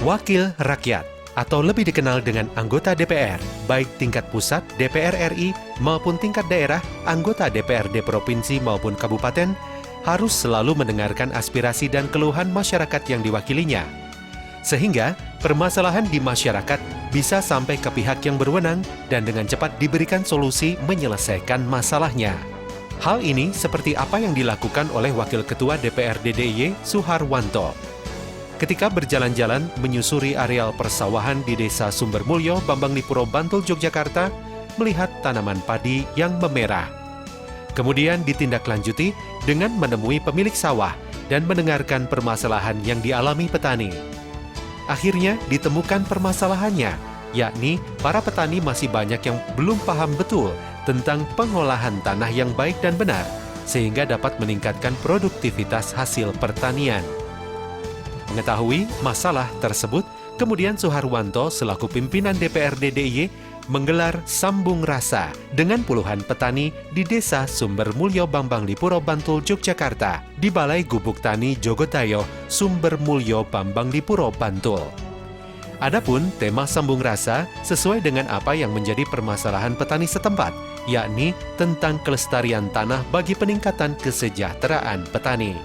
Wakil Rakyat atau lebih dikenal dengan anggota DPR, baik tingkat pusat DPR RI maupun tingkat daerah anggota DPRD provinsi maupun kabupaten, harus selalu mendengarkan aspirasi dan keluhan masyarakat yang diwakilinya. Sehingga permasalahan di masyarakat bisa sampai ke pihak yang berwenang dan dengan cepat diberikan solusi menyelesaikan masalahnya. Hal ini seperti apa yang dilakukan oleh Wakil Ketua DPRD DIY Suharwanto. Ketika berjalan-jalan menyusuri areal persawahan di Desa Sumbermulyo, Bambanglipuro, Bantul, Yogyakarta, melihat tanaman padi yang memerah. Kemudian ditindaklanjuti dengan menemui pemilik sawah dan mendengarkan permasalahan yang dialami petani. Akhirnya ditemukan permasalahannya, yakni para petani masih banyak yang belum paham betul tentang pengolahan tanah yang baik dan benar, sehingga dapat meningkatkan produktivitas hasil pertanian. Mengetahui masalah tersebut, kemudian Suharwanto selaku pimpinan DPRD DIY menggelar sambung rasa dengan puluhan petani di Desa Sumbermulyo, Bambanglipuro, Bantul, Yogyakarta, di Balai Gubuk Tani Jogotayo, Sumbermulyo, Bambanglipuro, Bantul. Adapun tema sambung rasa sesuai dengan apa yang menjadi permasalahan petani setempat, yakni tentang kelestarian tanah bagi peningkatan kesejahteraan petani.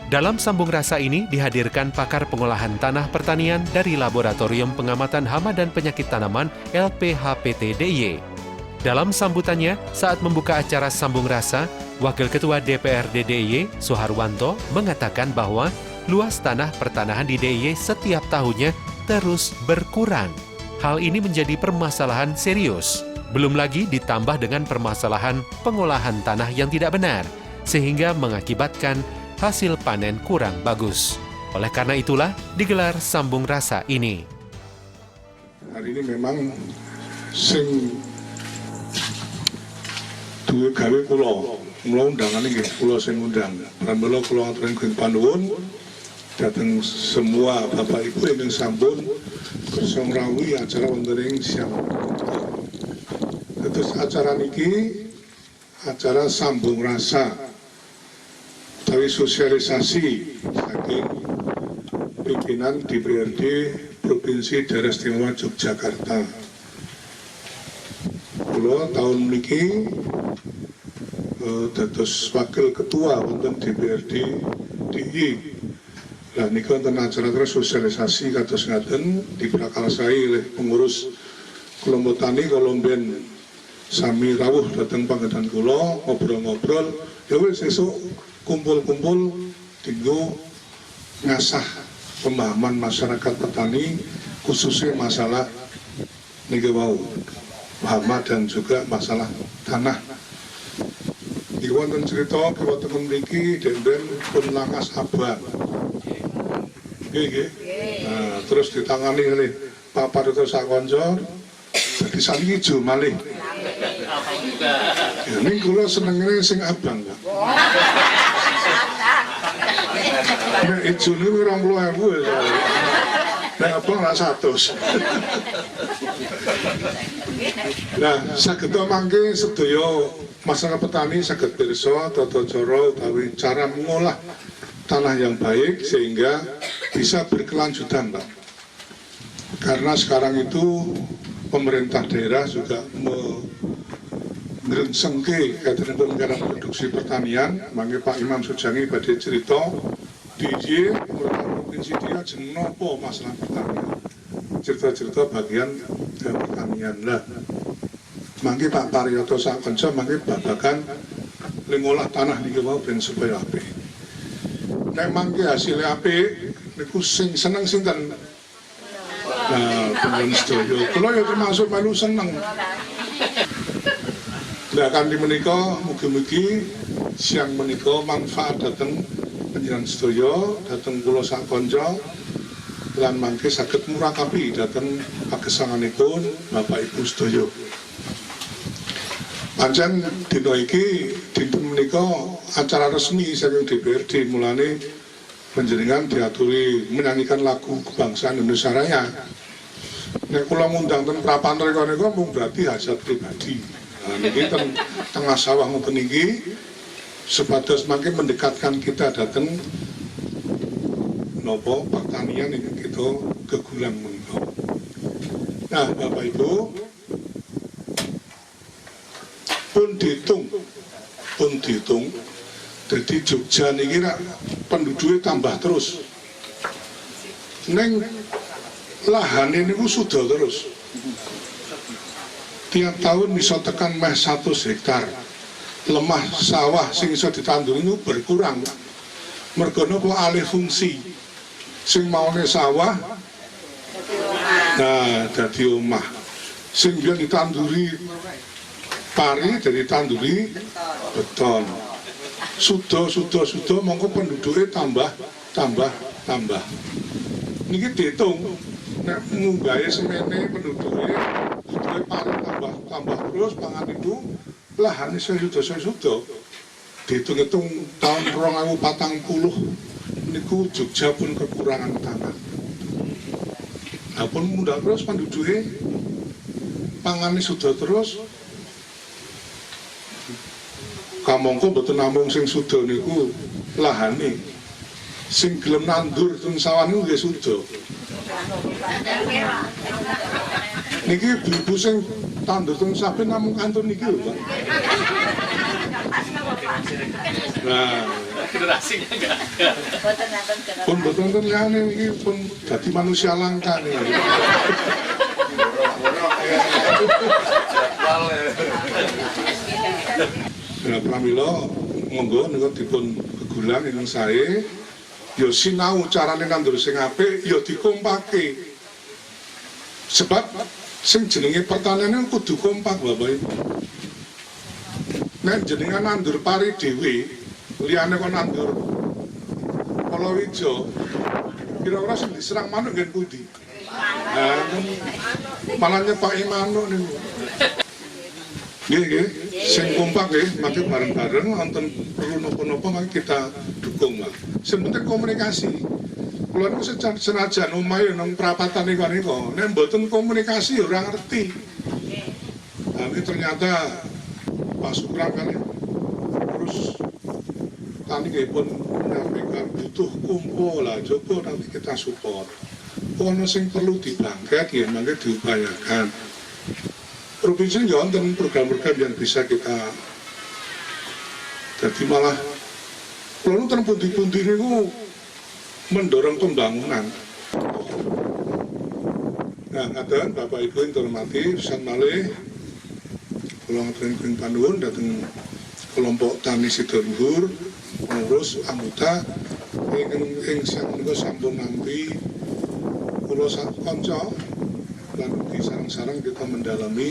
Dalam sambung rasa ini dihadirkan pakar pengolahan tanah pertanian dari Laboratorium Pengamatan Hama dan Penyakit Tanaman LPHPT DIY. Dalam sambutannya saat membuka acara sambung rasa, Wakil Ketua DPRD DIY Suharwanto mengatakan bahwa luas tanah pertanahan di DIY setiap tahunnya terus berkurang. Hal ini menjadi permasalahan serius. Belum lagi ditambah dengan permasalahan pengolahan tanah yang tidak benar, sehingga mengakibatkan hasil panen kurang bagus. Oleh karena itulah digelar sambung rasa ini. Hari ini memang sing duwe gawe kula undangan iki, kula sing undang. Pramila kula aturaken panuwun dhateng semua Bapak Ibu ingkang sampun kersa ngrawuhi acara wonten ing siang. Terus acara niki acara sambung rasa dari sosialisasi saking pimpinan DPRD Provinsi Daerah Istimewa Yogyakarta. Kula tahun niki dados wakil ketua wonten DPRD DIY. Lah nika wonten acara sosialisasi kados ngaten diprakarsai oleh pengurus kelompok tani Kolomben sami rawuh dhateng panggenan kula ngobrol-ngobrol ya wis sesuk kumpul-kumpul tinggu ngasah pemahaman masyarakat petani khususnya masalah niki wau hama dan juga masalah tanah. Iki wonten cerita kiwa temen mriki den pun langas abang. Nggih. Nah, terus ditangani oleh Pak Parito Sakonco dadi sami ijo malih. Ya ning kula senengane sing abang, Pak. Nek ijo niku 20.000 ya. Nek abang ra 100. Nah, saged mangke sedaya masyarakat petani saged pirsa tata cara utawi cara mengolah tanah yang baik sehingga bisa berkelanjutan, Pak. Karena sekarang itu pemerintah daerah juga ngrensengke kaitan penggarap produksi pertanian. Mangke Pak Imam Sujangi badhe cerita DIY provinsi dia jeneng napa masalah pertanian. Cerita-cerita bagian pertanian lah. Mangke Pak Parito Sakonco mangke babagan ngolah tanah niki wau ben supaya apik. Nek mangke hasilnya apik niku sing seneng sinten? Nah, pengen sedaya. Kula ya termasuk melu seneng. Lah kanthi menika mugi-mugi siang menika manfaat dhateng panjenengan sedaya, dhateng kula sak kanca lan mangke saged murakabi dhateng pagesanganipun Bapak Ibu sedaya. Pancen dina iki dinten menika acara resmi saking DPRD mulane panjenengan diaturi menyanyikan lagu kebangsaan Indonesia Raya. Nek kula ngundang ten prapan reka niku mung berarti hajat pribadi. Nah niki tengah sawah ngoten iki supados mangke mendekatkan kita dhateng napa pertanian iki kita Gegulang menika. Nah, Bapak Ibu, pun dihitung, jadi Jogja niki rak penduduknya tambah terus. Neng lahan ini sudah terus. Tiap tahun bisa tekan meh 100 hektar. Lemah sawah sing iso ditanduri itu berkurang. Mergo napa alih fungsi. Sing maune sawah nah dadi omah. Sing biyen ditanduri pari dari tanduri beton. Sudah mongko penduduknya tambah. Niki dihitung, nek munggahe semene penduduknya pari tambah terus, pangan itu lahan sudah. Dihitung-hitung tahun 2040 niku Jogja pun kekurangan tanah. Nah pun mudah terus penduduknya, pangannya sudah terus. Kamangka mboten namung sing suda niku lahane. Sing gelem nandur teng sawah niku nggih suda. Niki ibu sing tandur teng sapi namung kantun niki lho, Pak. Nah, generasinya enggak ada. pun betul liyane iki pun dadi manusia langka nih. Nah, pramila monggo nika dipun gegulang ing sae ya sinau carane nandur sing apik ya dikompake. Sebab sing jenenge pertanian kudu kompak Bapak Ibu. Nek jenengan nandur pari dhewe, liyane kok nandur palawija, kira-kira sing diserang manuk ngen pundi? Nah, malah nyepaki manuk niku. Nggih, sing kompak nggih, mangke bareng-bareng wonten perlu napa-napa mangke kita dukung, Mas. Sing penting komunikasi. Kula niku senajan omahe nang prapatan niku, nek mboten komunikasi ya ora ngerti. Tapi ternyata Pak Supran kan terus tani pun menyampaikan butuh kumpul lah, coba nanti kita support. Ono sing perlu dibangkit ya, mangke diupayakan. Provinsi ya wonten program-program yang bisa kita jadi malah lalu ten pundi-pundi niku mendorong pembangunan. Nah, ngaten Bapak Ibu yang terhormati, pisan malih kula ngaturaken panuwun dhateng kelompok tani Sidoluhur pengurus anggota ing menika sampun nampi kula kanca lan ugi sareng-sareng kita mendalami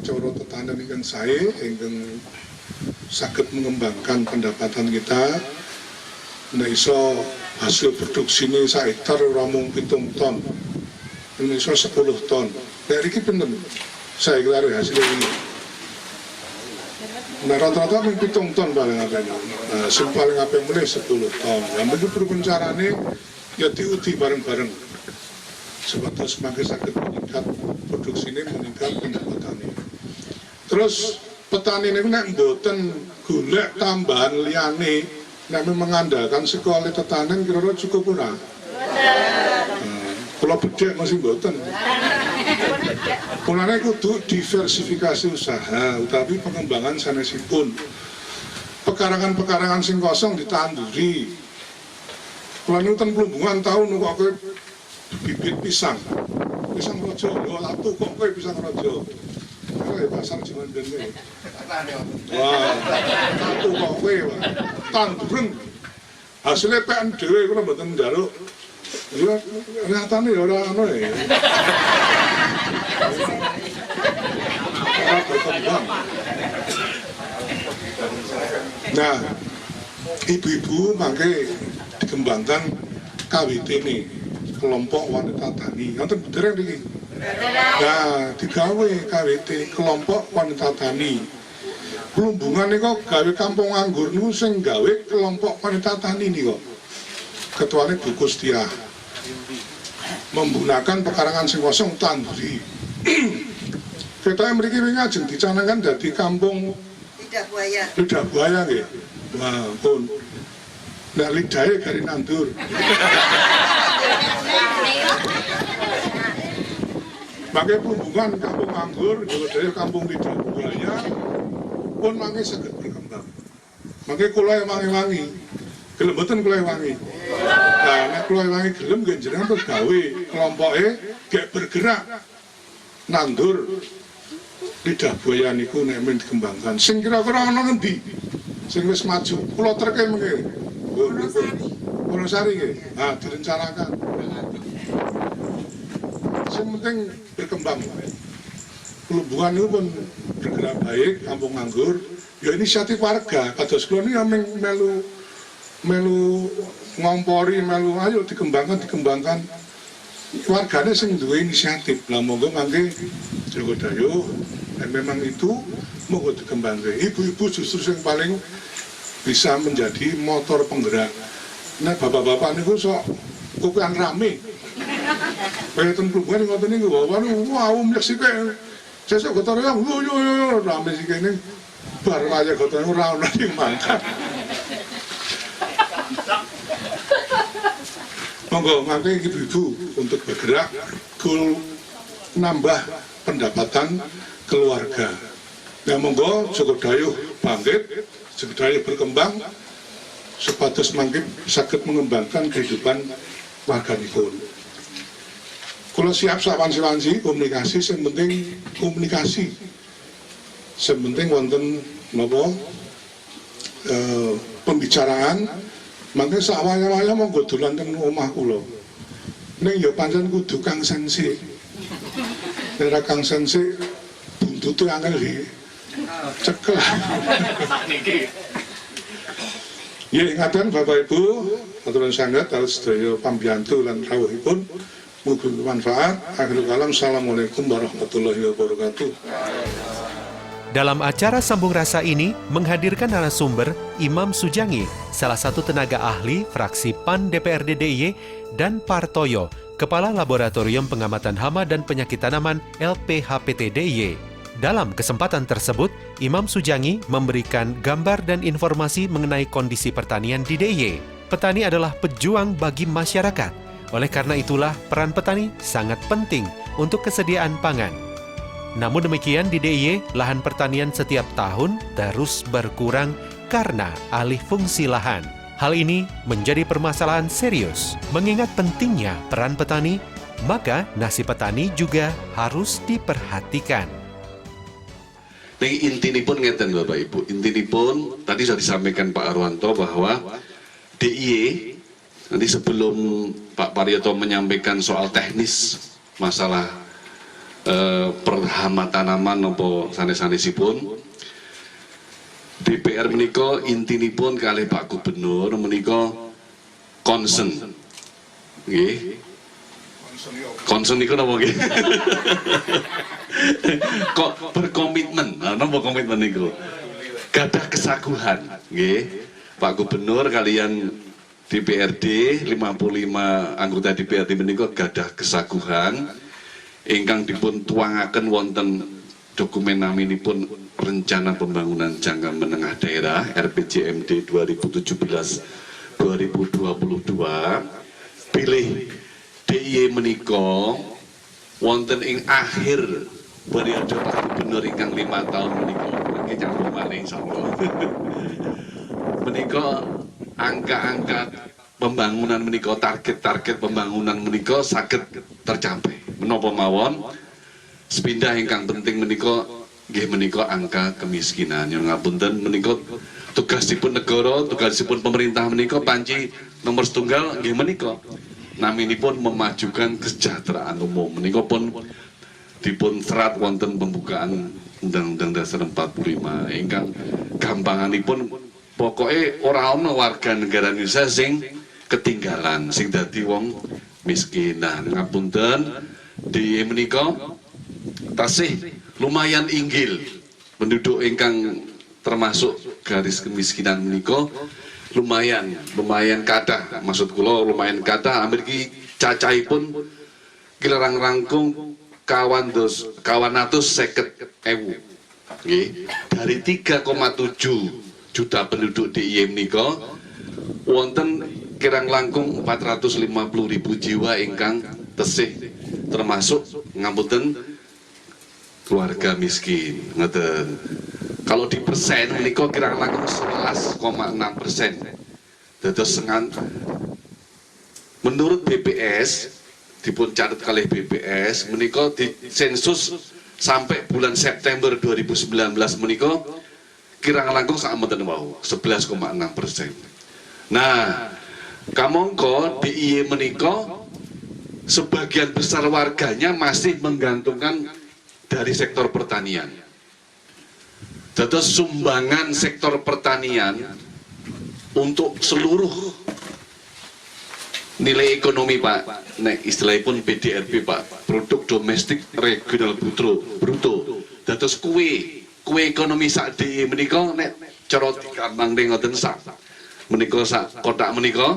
cara tetanen ingkang sae ingkang saged mengembangkan pendapatan kita. Nek iso hasil produksine sak hektar ora mung 7 ton. Nek iso 10 ton. Nek iki pinten? Saya kira hasil ini. Nah rata-rata mung 7 ton paling apik. Nah, sing paling apik meneh 10 ton. Lah mengko pripun carane ya diuji bareng-bareng. Sebatas semakin sakit meningkat produksi ini meningkat pendapatannya. Terus petani ini nek mboten golek tambahan liyane nek mengandalkan sekolah tetanen kira-kira cukup ora? Kalau bedhek masih mboten. Mulane kudu diversifikasi usaha utawi pengembangan sanesipun. Pekarangan-pekarangan sing kosong ditanduri. Kula niku ten Plumbungan tahun kok bibit pisang rojo, lho latu kok kowe pisang rojo. Kowe pasar jaman dene. Wah, latu kok kowe, tanduren. Hasilnya PN dhewe kula mboten njaluk. Ya nyatane ya ora ono ya. Nah, ibu-ibu mangke dikembangkan KWT ini. Kelompok wanita tani, nonton dereng niki. Nah, digawe KWT kelompok wanita tani. Plumbungan niku gawe kampung anggur niku sing gawe kelompok wanita tani niku. Ketuane Bu Kustia. Menggunakan pekarangan sing kosong tanduri. Kita mriki wingi ajeng dicanangkan dadi kampung Lidah Buaya nggih. Wah, pun nek lidahe gari nandur. Mangke hubungan kampung anggur, juga kampung tidak budaya, pun mangke saged berkembang. Mangke kula wangi-wangi, gelem mboten kula wangi. Nah, nek kula wangi gelem nggih jenengan terus gawe kelompoke gek bergerak nandur lidah buaya niku nek men dikembangkan. Sing kira-kira ana ngendi? Sing wis maju, kula treke mengke. Wonosari nggih. Ah, direncanakan. Yang penting berkembang. Hubungan itu pun bergerak baik, kampung anggur. Ya inisiatif warga. Kados kula ini yang melu ngompori, melu ayo dikembangkan. Warganya sing duwe inisiatif. Lah monggo mangke Joko Dayo. Memang itu monggo dikembangkan. Ibu-ibu justru yang paling bisa menjadi motor penggerak. Nah bapak-bapak ini sok kukuan rame. Kayak ten perempuan ngoten niku bapak niku wow menyaksikan. Sesuk gotone yo rame sik kene. Bar wae gotone ora ono sing mangkat. Monggo mangke ibu-ibu untuk bergerak kul nambah pendapatan keluarga. Ya monggo Joko Dayo bangkit, Joko Dayo berkembang supados mangke saged mengembangkan kehidupan warganipun. Kalau siap sawansi-wansi komunikasi, yang penting komunikasi. Yang penting wonten napa pembicaraan. Mangke sawaya-waya monggo dolan teng omah kula. Ning ya pancen kudu Kang Sensi. Nek Kang Sensi buntutu angel iki. Cekel. Ya ingatan Bapak Ibu, aturan sangat harus sedaya pambiyantu lan rawuhipun. Mugi bermanfaat. Akhirul kalam. Assalamualaikum warahmatullahi wabarakatuh. Dalam acara Sambung Rasa ini menghadirkan narasumber Imam Sujangi, salah satu tenaga ahli fraksi PAN DPRD DIY, dan Partoyo, Kepala Laboratorium Pengamatan Hama dan Penyakit Tanaman LPHPT DIY. Dalam kesempatan tersebut, Imam Sujangi memberikan gambar dan informasi mengenai kondisi pertanian di DIY. Petani adalah pejuang bagi masyarakat. Oleh karena itulah, peran petani sangat penting untuk kesediaan pangan. Namun demikian di DIY, lahan pertanian setiap tahun terus berkurang karena alih fungsi lahan. Hal ini menjadi permasalahan serius. Mengingat pentingnya peran petani, maka nasib petani juga harus diperhatikan. Ning intinipun ngeten Bapak Ibu, intinipun tadi sudah disampaikan Pak Arwanto bahwa DIY nanti sebelum Pak Paryoto menyampaikan soal teknis masalah perhama tanaman nopo sanes-sanesipun, DPR menika intinipun kalih Pak Gubernur menika concern, nggih. Concern niku napa nggih? Kok berkomitmen, napa komitmen niku? Gadah kesaguhan, nggih. Pak Gubernur kalian DPRD 55 anggota DPRD menika gadah kesaguhan ingkang dipun tuangaken wonten dokumen naminipun Rencana Pembangunan Jangka Menengah Daerah RPJMD 2017-2022 pilih DIY menika wonten ing akhir periode Pak Gubernur ingkang 5 tahun menika iki nyambung malih insyaallah. Menika angka-angka pembangunan menika, target-target pembangunan menika saged tercapai. Menapa mawon sepindah ingkang penting menika nggih menika angka kemiskinan. Yang ngapunten menika tugasipun negara, tugasipun pemerintah menika panci nomor setunggal nggih menika naminipun memajukan kesejahteraan umum. Menika pun dipun serat wonten pembukaan Undang-Undang Dasar 45 ingkang gampanganipun pokoknya ora ana warga negara Indonesia sing ketinggalan, sing dadi wong miskin. Nah, ngapunten di menika tasih lumayan inggil penduduk ingkang termasuk garis kemiskinan menika lumayan kathah, maksud kula lumayan kathah. Amargi cacahipun kirang langkung 250.000 nggih dari 3,7 juta penduduk DIY menika wonten kirang langkung 450.000 jiwa ingkang tesih termasuk ngapunten keluarga miskin. Ngoten. Kalau di persen menika kirang langkung 11,6%. Dados menurut BPS dipun catet kalih BPS menika di sensus sampai bulan September 2019 menika kirang langkung samanten wau 11,6%. Nah, kamangka DIY menika sebagian besar warganya masih menggantungkan dari sektor pertanian. Dados sumbangan sektor pertanian untuk seluruh nilai ekonomi Pak, nek istilahipun PDRB Pak, produk domestik regional bruto. Dados kue ekonomi sak DIY menika nek cara dikambang ngoten sak menika sak kotak menika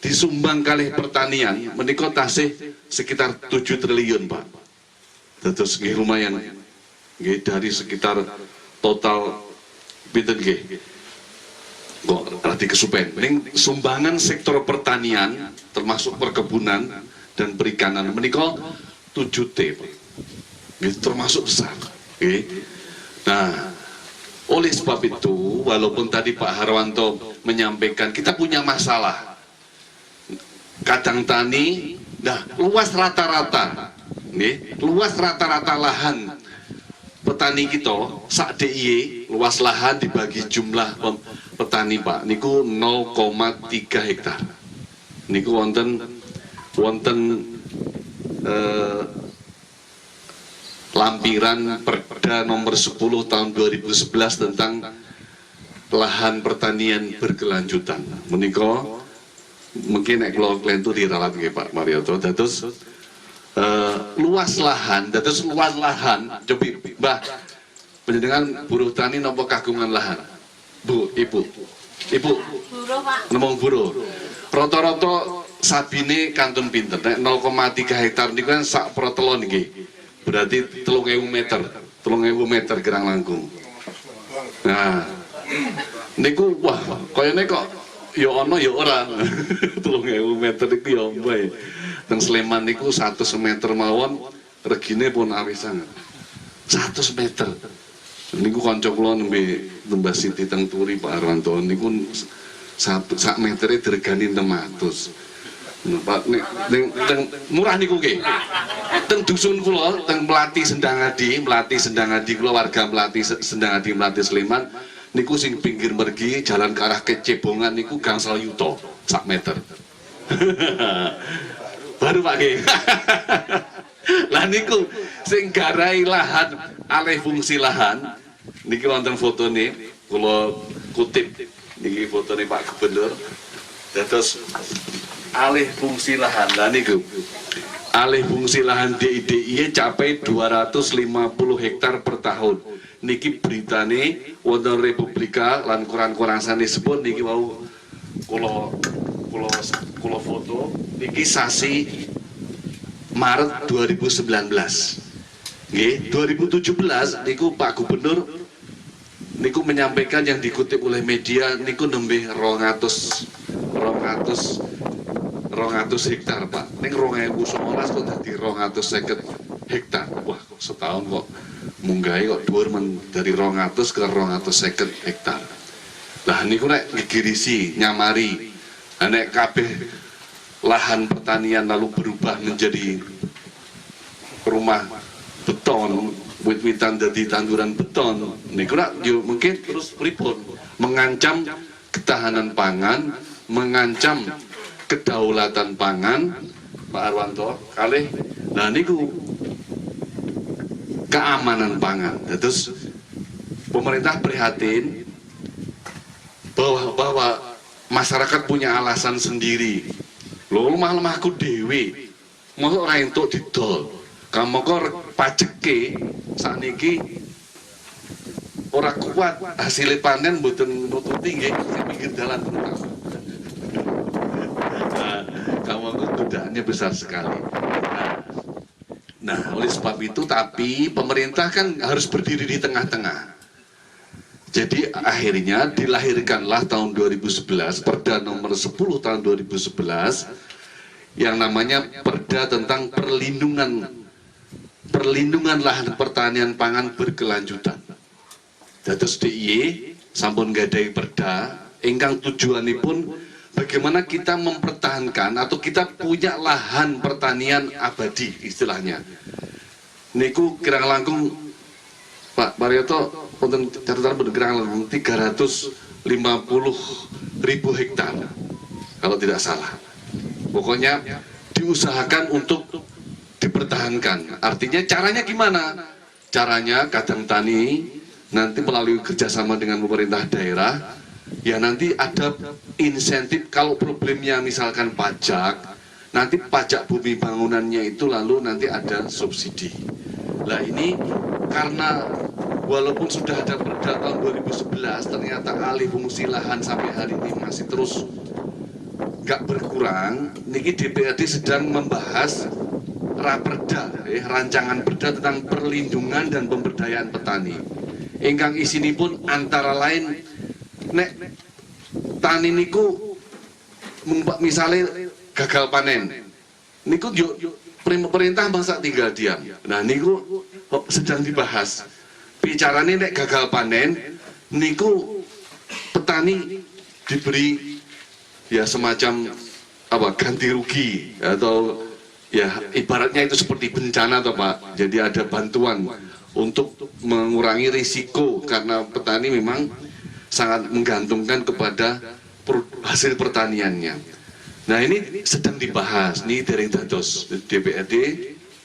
disumbang kalih pertanian menika tasih sekitar 7 triliun Pak. Dados nggih lumayan nggih dari sekitar total pinten nggih kok radi kesupen ning sumbangan sektor pertanian termasuk perkebunan dan perikanan menika 7T Pak. Nggih termasuk besar nggih. Nah, oleh sebab itu walaupun tadi Pak Harwanto menyampaikan kita punya masalah kadang tani luas rata-rata lahan petani kita sak DIY luas lahan dibagi jumlah petani Pak niku 0,3 hektar niku wonten lampiran Perda nomor 10 tahun 2011 tentang lahan pertanian berkelanjutan menika mungkin nek kula klentu diralat nggih Pak Marioto dados luas lahan cobi Mbah panjenengan buruh tani napa kagungan lahan Bu Ibu buruh Pak nemong buruh rata-rata sabine kantun pinten nek 0,3 hektar niku kan sak protelon nggih berarti 3.000 meter gerang langkung. Nah niku wah kayane kok ya ana ya ora 3.000 meter niku ya mbae teng Sleman niku 100 meter mawon regine pun awis sanget 100 meter niku kanca kula nembe Mbah Siti teng Turi Pak Harwanto niku sak metere diregani 600 Pak ning murah niku nggih. Teng dusun kula teng Melati Sendangadi kula warga Melati Sendangadi Melati Sleman niku sing pinggir mergi jalan ke arah Kecebongan niku gangsal yuta sak meter. Baru Pak nggih. Lah niku sing garai lahan alih fungsi lahan niki wonten fotone kula kutip niki fotone Pak Gubernur. Dados alih fungsi lahan lah niku alih fungsi lahan DIY capai 250 hektar per tahun niki beritane wonten Republika lan koran-koran sanesipun niki wau kula foto niki sasi Maret 2019 nggih 2017 niku Pak Gubernur niku menyampaikan yang dikutip oleh media niku nembe 200 hektar Pak. Ning 2019 kok dadi 250 hektar. Wah, kok setahun kok munggahe kok dhuwur dari 200 ke 250 hektar. Lah niku nek ngigirisi nyamari. Nek kabeh lahan pertanian lalu berubah menjadi rumah beton, wit-witan dadi tanduran beton. Niku nek mungkin terus pripun mengancam ketahanan pangan, mengancam kedaulatan pangan Pak Harwanto kalih nah niku keamanan pangan. Terus pemerintah prihatin bahwa masyarakat punya alasan sendiri lho lemah-lemahku dhewe mosok ora entuk didol kamangka pajeke sakniki ora kuat hasil panen mboten nututi nggih sing pinggir dalan kamangka godaannya besar sekali. Nah, oleh sebab itu tapi pemerintah kan harus berdiri di tengah-tengah. Jadi akhirnya dilahirkanlah tahun 2011 Perda nomor 10 tahun 2011 yang namanya Perda tentang perlindungan lahan pertanian pangan berkelanjutan. Dados DIY sampun gadai perda ingkang tujuanipun bagaimana kita mempertahankan atau kita punya lahan pertanian abadi istilahnya. Niku kirang langkung Pak Marioto wonten catatan kirang langkung 350.000 hektar kalau tidak salah. Pokoknya diusahakan untuk dipertahankan. Artinya caranya gimana? Caranya Kadang Tani nanti melalui kerjasama dengan pemerintah daerah, ya nanti ada insentif kalau problemnya misalkan pajak, nanti pajak bumi bangunannya itu lalu nanti ada subsidi. Nah ini karena walaupun sudah ada perda tahun 2011, ternyata alih fungsi lahan sampai hari ini masih terus nggak berkurang. Niki DPRD sedang membahas raperda, rancangan perda tentang perlindungan dan pemberdayaan petani. Ingkang isinipun antara lain nek tani niku misalnya gagal panen niku yuk pemerintah masa tinggal diam. Nah niku sedang dibahas. Bicaranya nek gagal panen niku petani diberi ya semacam apa ganti rugi atau ya ibaratnya itu seperti bencana toh Pak. Jadi ada bantuan untuk mengurangi risiko karena petani memang sangat menggantungkan kepada hasil pertaniannya. Nah ini sedang dibahas, ini dari dados DPRD,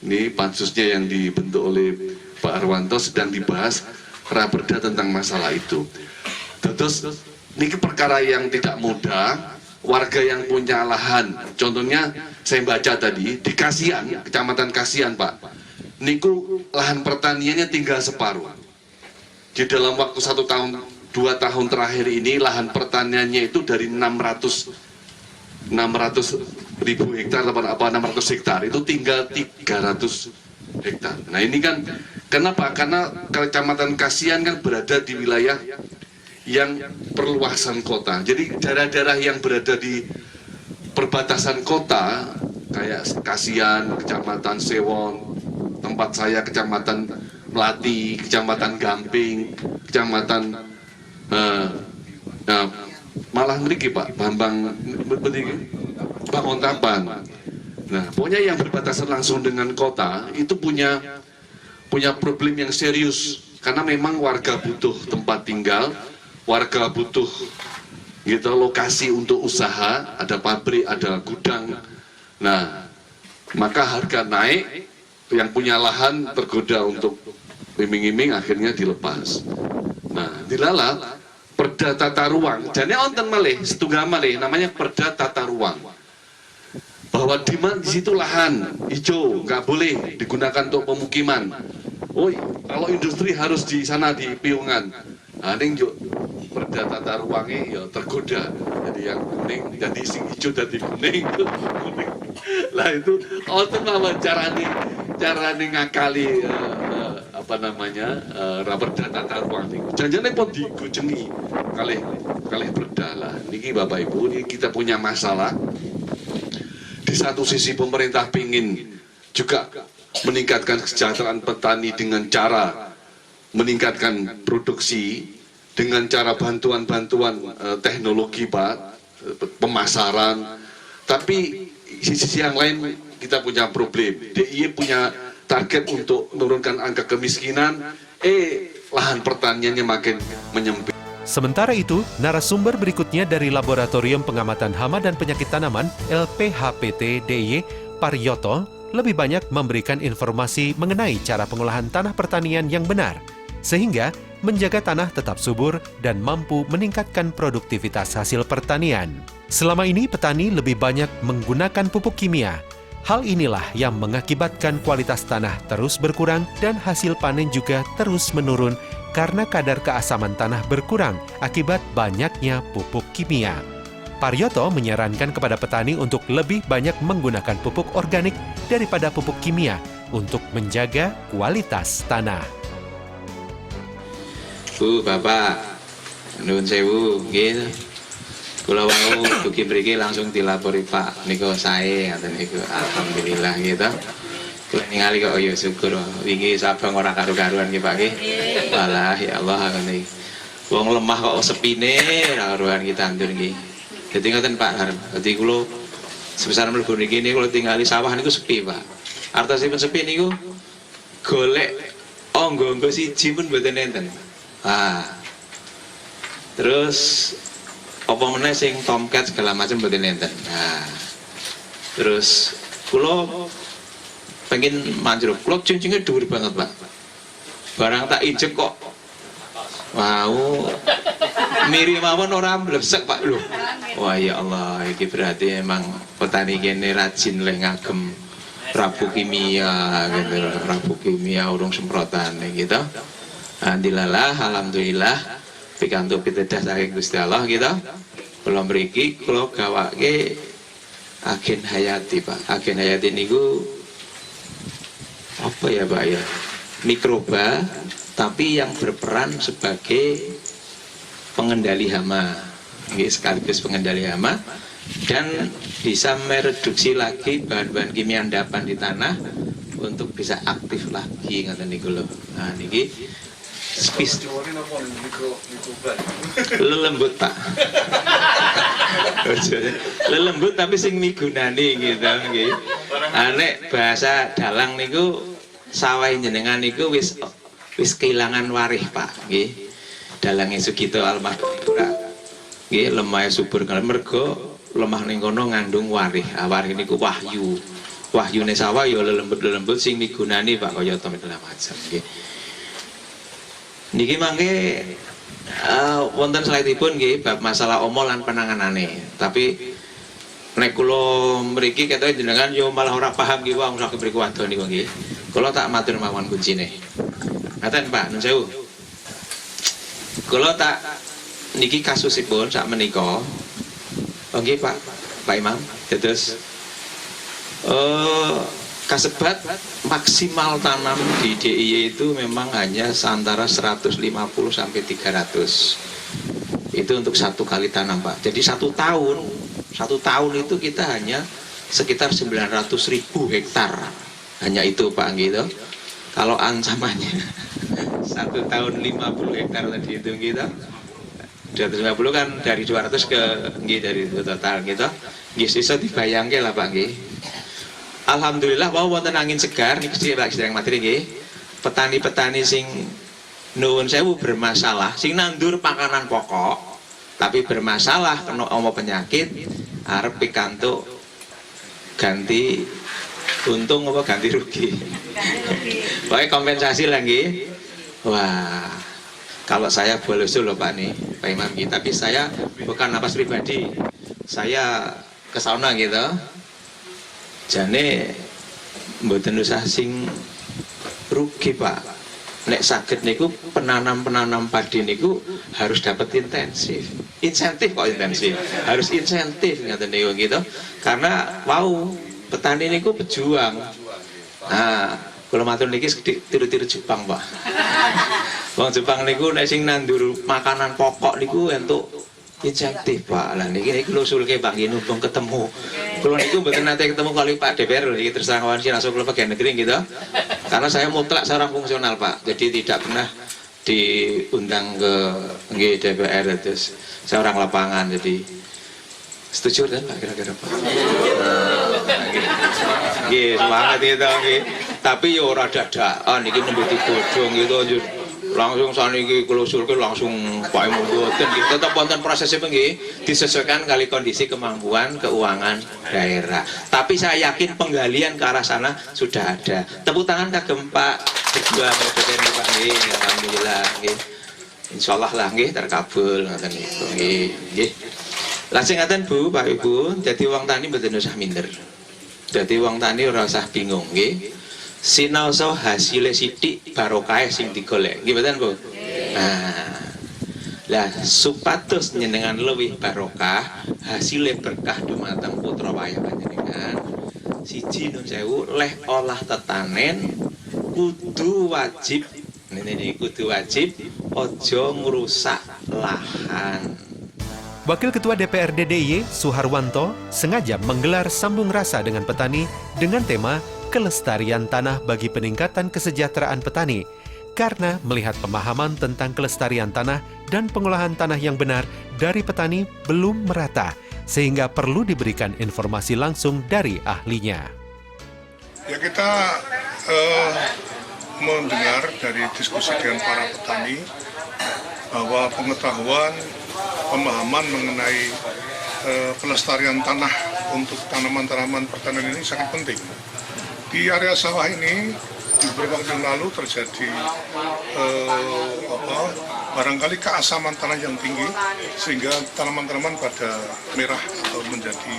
ini pansusnya yang dibentuk oleh Pak Arwanto sedang dibahas raperda tentang masalah itu. Dados ini perkara yang tidak mudah, warga yang punya lahan, contohnya saya baca tadi di Kasian, Kecamatan Kasian Pak. Niku lahan pertaniannya tinggal separuh. Di dalam waktu 1 tahun 2 tahun terakhir ini lahan pertaniannya itu dari 600.000 hektar apa 600 hektar itu tinggal 300 hektar. Nah ini kan kenapa? Karena Kecamatan Kasian kan berada di wilayah yang perluasan kota. Jadi daerah-daerah yang berada di perbatasan kota kayak Kasian, Kecamatan Sewon, tempat saya Kecamatan Melati, Kecamatan Gamping, Kecamatan malah mriki Pak Bambang Bangontapan. Nah, pokoknya yang berbatasan langsung dengan kota itu punya problem yang serius karena memang warga butuh tempat tinggal, warga butuh gitu lokasi untuk usaha, ada pabrik, ada gudang. Nah, maka harga naik. Yang punya lahan tergoda untuk iming-iming akhirnya dilepas. Nah, dilala perda tata ruang. Jane onten malih setunggal malih namanya perda tata ruang. Bahwa di situ lahan hijau nggak boleh digunakan untuk pemukiman. Oh, kalau industri harus di sana di Piungan. Nah, ning yo perda tata ruangnya ya tergoda. Jadi yang kuning jadi sing hijau jadi kuning. Lah itu onten mawon carane ngakali raperda tata ruang niku. Janjane pun digujengi kalih perda lah. Niki Bapak Ibu, ini kita punya masalah. Di satu sisi pemerintah pingin juga meningkatkan kesejahteraan petani dengan cara meningkatkan produksi dengan cara bantuan-bantuan teknologi Pak, pemasaran. Tapi sisi yang lain kita punya problem. DIY punya target untuk menurunkan angka kemiskinan, lahan pertaniannya makin menyempit. Sementara itu, narasumber berikutnya dari Laboratorium Pengamatan Hama dan Penyakit Tanaman LPHPT DIY, Paryoto, lebih banyak memberikan informasi mengenai cara pengolahan tanah pertanian yang benar, sehingga menjaga tanah tetap subur dan mampu meningkatkan produktivitas hasil pertanian. Selama ini petani lebih banyak menggunakan pupuk kimia. Hal inilah yang mengakibatkan kualitas tanah terus berkurang dan hasil panen juga terus menurun karena kadar keasaman tanah berkurang akibat banyaknya pupuk kimia. Paryoto menyarankan kepada petani untuk lebih banyak menggunakan pupuk organik daripada pupuk kimia untuk menjaga kualitas tanah. Bu, Bapak, nuwun sewu nggih. Kula wau dugi mriki langsung dilapori Pak niku sae ngaten niku. Alhamdulillah gitu. Kula ningali kok ya syukur. Wingi sabang ora karu-karuan nggih Pak nggih. Walah ya Allah ngene. Wong lemah kok sepine ora karuan kita tandur nggih. Dadi ngoten Pak Harun. Dadi kula sebesar mlebu niki kula tingali sawah niku sepi Pak. Artosipun sepi niku golek onggo-onggo siji pun mboten enten. Terus apa meneh sing tomcat segala macam mboten enten. Terus kula pengen manjur, kula cincingnya dhuwur banget Pak. Barang tak injek kok mau mirip mawon ora mlesek Pak lho. Wah ya Allah, iki berarti emang petani kene rajin leh ngagem Prabu kimia gitu, Prabu kimia urung semprotan gitu. Alhamdulillah pikantuk pitedah saking Gusti Allah gitu. Kula mriki kula gawake agen hayati Pak. Agen hayati niku apa ya Pak ya? Mikroba tapi yang berperan sebagai pengendali hama. Nggih sekaligus pengendali hama dan bisa mereduksi lagi bahan-bahan kimia endapan di tanah untuk bisa aktif lagi ngaten niku lho. Nah niki lelembut Pak. Lelembut tapi sing migunani gitu nggih. Nek bahasa dalang niku sawah jenengan niku wis kehilangan warih Pak nggih. Dalange Sugito almarhum nggih lemah subur kali mergo lemah ning kono ngandung warih. Warih niku wahyu. Wahyune sawah ya lelembut-lelembut sing migunani Pak kaya to segala macam nggih. Niki mangke wonten slide-ipun nggih bab masalah omo lan penanganane. Tapi nek kula mriki ketoke jenengan yo malah ora paham nggih wong sak mriku wadon niku nggih. Kula tak matur mawon kuncine. Ngaten Pak, nun sewu. Kula tak niki kasusipun sak menika. Nggih Pak, Pak Imam. Terus kasebat maksimal tanam di DIY itu memang hanya antara 150 sampai 300. Itu untuk satu kali tanam Pak. Jadi satu tahun itu kita hanya sekitar 900.000 hektar. Hanya itu Pak gitu. Kalau ancamannya satu tahun 50 hektar tadi itu gitu. 250 kan dari 200 ke nggih dari total gitu. Nggih iso dibayangke lah Pak nggih. Alhamdulillah wow wonten angin segar niki Pak sedang materi nggih. Petani-petani sing nuwun sewu bermasalah, sing nandur pakanan pokok tapi bermasalah kena omo penyakit arep pikantuk ganti untung apa ganti rugi. Pokoknya kompensasi lagi. Wah, kalau saya boleh usul loh Pak nih, Pak Imam gitu. Tapi saya bukan napas pribadi, saya ke sana gitu. Jane mboten usah sing rugi Pak. Nek saged niku penanam padi niku harus dapat intensif. Insentif kok intensif. Harus insentif ngaten niku gitu. Karena wow, petani niku pejuang. Nah, kula matur niki tiru-tiru Jepang, Pak. Wong Jepang niku nek sing nandur makanan pokok niku entuk insentif Pak. Lah niki kula usulke Pak nggih numpung ketemu. Kula niku mboten nate ketemu kali Pak DPR iki terus terang wae langsung kula pegawai negeri gitu. Karena saya mutlak seorang fungsional Pak. Jadi tidak pernah diundang ke nggih DPR terus saya orang lapangan jadi setuju kan Pak kira-kira Pak. Nggih semangat itu nggih. Tapi ya ora dadakan iki nembe digodhong gitu langsung saniki kula usulke langsung Pak mboten nggih tetep wonten prosesipun nggih disesuaikan kali kondisi kemampuan keuangan daerah. Tapi saya yakin penggalian ke arah sana sudah ada. Tepuk tangan kagem Pak Ketua DPR Pak nggih alhamdulillah nggih. Insyaallah lah nggih terkabul ngoten niku nggih nggih. Lah sing ngaten Bu, Pak Ibu, dadi wong tani mboten usah minder. Dadi wong tani ora usah bingung nggih. Sinaosa hasilé sithik barokah sing digolek. Nggih mboten, Bu? Nah. Lah supados njenengan luwih barokah, hasilé berkah dumateng putra wayah panjenengan. Siji nun sewu leh olah tetanen kudu wajib. Ini kudu wajib aja ngrusak lahan. Wakil Ketua DPRD DIY Suharwanto sengaja menggelar sambung rasa dengan petani dengan tema Kelestarian Tanah bagi Peningkatan Kesejahteraan Petani, karena melihat pemahaman tentang kelestarian tanah dan pengolahan tanah yang benar dari petani belum merata, sehingga perlu diberikan informasi langsung dari ahlinya. Ya, kita mendengar dari diskusi dengan para petani bahwa pengetahuan, pemahaman mengenai pelestarian tanah untuk tanaman-tanaman pertanian ini sangat penting. Di area sawah ini di beberapa waktu yang lalu terjadi barangkali keasaman tanah yang tinggi sehingga tanaman-tanaman pada merah atau menjadi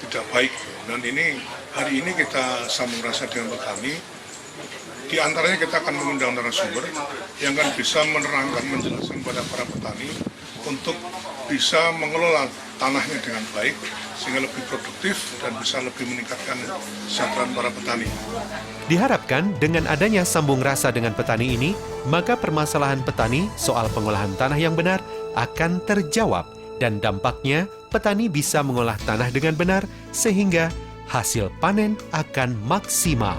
tidak baik. Dan ini hari ini kita sambung rasa dengan petani. Di antaranya kita akan mengundang narasumber yang akan bisa menerangkan, menjelaskan kepada para petani untuk bisa mengelola tanahnya dengan baik sehingga lebih produktif dan bisa lebih meningkatkan kesejahteraan para petani. Diharapkan dengan adanya sambung rasa dengan petani ini, maka permasalahan petani soal pengolahan tanah yang benar akan terjawab dan dampaknya petani bisa mengolah tanah dengan benar sehingga hasil panen akan maksimal.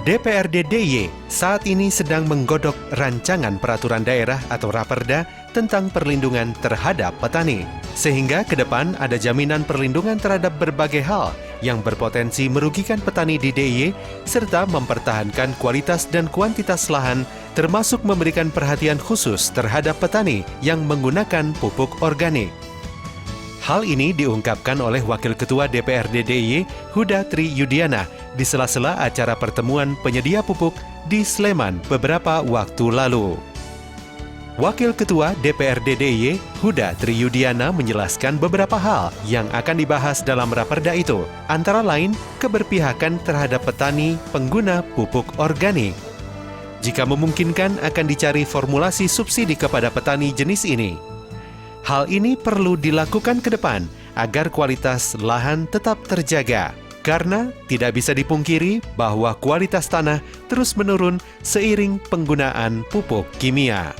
DPRD DIY saat ini sedang menggodok rancangan peraturan daerah atau Raperda tentang perlindungan terhadap petani. Sehingga ke depan ada jaminan perlindungan terhadap berbagai hal yang berpotensi merugikan petani di DIY serta mempertahankan kualitas dan kuantitas lahan termasuk memberikan perhatian khusus terhadap petani yang menggunakan pupuk organik. Hal ini diungkapkan oleh Wakil Ketua DPRD DIY Huda Tri Yudiana di sela-sela acara pertemuan penyedia pupuk di Sleman beberapa waktu lalu. Wakil Ketua DPRD DIY Huda Tri Yudiana menjelaskan beberapa hal yang akan dibahas dalam raperda itu, antara lain keberpihakan terhadap petani pengguna pupuk organik. Jika memungkinkan akan dicari formulasi subsidi kepada petani jenis ini. Hal ini perlu dilakukan ke depan agar kualitas lahan tetap terjaga, karena tidak bisa dipungkiri bahwa kualitas tanah terus menurun seiring penggunaan pupuk kimia.